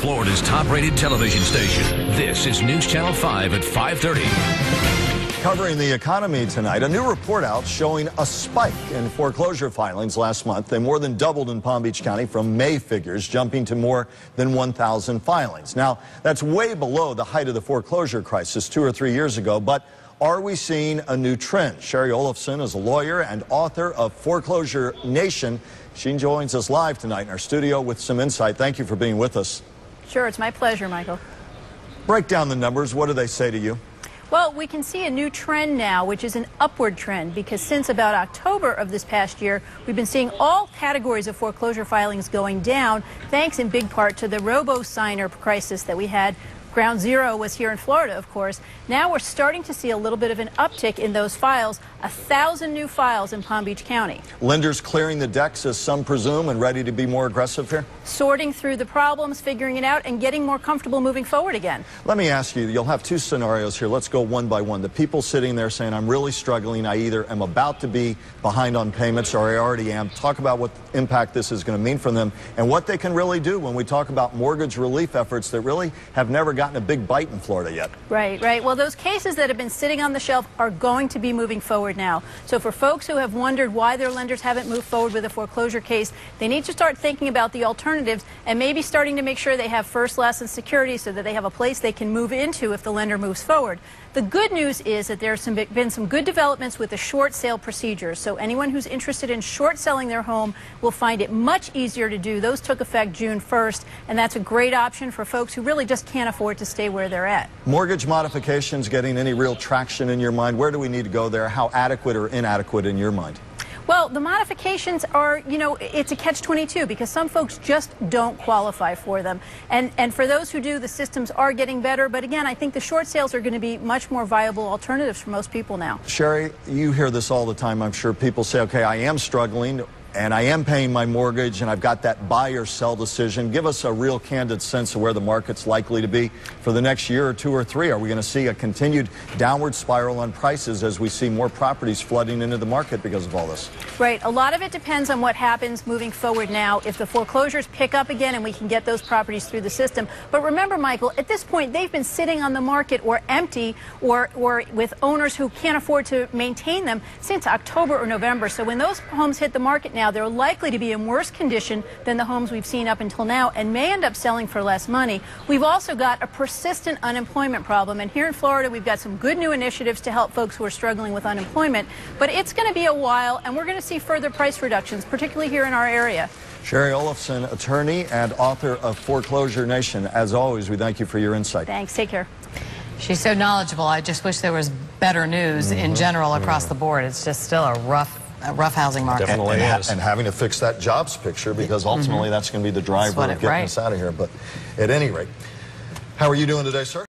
Florida's top-rated television station. This is News Channel 5 at 5:30. Covering the economy tonight, a new report out showing a spike in foreclosure filings last month. They more than doubled in Palm Beach County from May figures, jumping to more than 1,000 filings. Now, that's way below the height of the foreclosure crisis 2 or 3 years ago, but are we seeing a new trend? Shari Olefson is a lawyer and author of Forclosure Nation. She joins us live tonight in our studio with some insight. Thank you for being with us. Sure, it's my pleasure, Michael. Break down the numbers. What do they say to you? Well, we can see a new trend now, which is an upward trend, because since about October of this past year, we've been seeing all categories of foreclosure filings going down, thanks in big part to the robo-signer crisis that we had. Ground zero was here in Florida, of course. Now we're starting to see a little bit of an uptick in those files, 1,000 new files in Palm Beach County. Lenders clearing the decks, as some presume, and ready to be more aggressive here? Sorting through the problems, figuring it out, and getting more comfortable moving forward again. Let me ask you, you'll have two scenarios here. Let's go one by one. The people sitting there saying, I'm really struggling. I either am about to be behind on payments or I already am. Talk about what impact this is going to mean for them and what they can really do when we talk about mortgage relief efforts that really have never gotten a big bite in Florida yet. Right. Well, those cases that have been sitting on the shelf are going to be moving forward now. So for folks who have wondered why their lenders haven't moved forward with a foreclosure case, they need to start thinking about the alternatives and maybe starting to make sure they have first, last, and security so that they have a place they can move into if the lender moves forward. The good news is that there's been some good developments with the short sale procedures. So anyone who's interested in short selling their home will find it much easier to do. Those took effect June 1st, and that's a great option for folks who really just can't afford to stay where they're at. Mortgage modifications getting any real traction in your mind? Where do we need to go there? How adequate or inadequate in your mind? Well, the modifications are, it's a catch-22 because some folks just don't qualify for them. And for those who do, the systems are getting better. But again, I think the short sales are going to be much more viable alternatives for most people now. Shari, you hear this all the time, I'm sure. People say, okay, I am struggling and I am paying my mortgage and I've got that buy or sell decision. Give us a real candid sense of where the market's likely to be for the next year or 2 or 3. Are we going to see a continued downward spiral on prices as we see more properties flooding into the market because of all this? Right. A lot of it depends on what happens moving forward now. If the foreclosures pick up again and we can get those properties through the system. But remember, Michael, at this point, they've been sitting on the market or empty or with owners who can't afford to maintain them since October or November. So when those homes hit the market now, they're likely to be in worse condition than the homes we've seen up until now and may end up selling for less money. We've also got a persistent unemployment problem, and here in Florida we've got some good new initiatives to help folks who are struggling with unemployment, but it's going to be a while and we're going to see further price reductions, particularly here in our area. Shari Olefson, attorney and author of Forclosure Nation. As always, we thank you for your insight. Thanks. Take care. She's so knowledgeable. I just wish there was better news in general across the board. It's just still a rough housing market. Definitely is. And having to fix that jobs picture because ultimately that's going to be the driver of getting us out of here. But at any rate, how are you doing today, sir?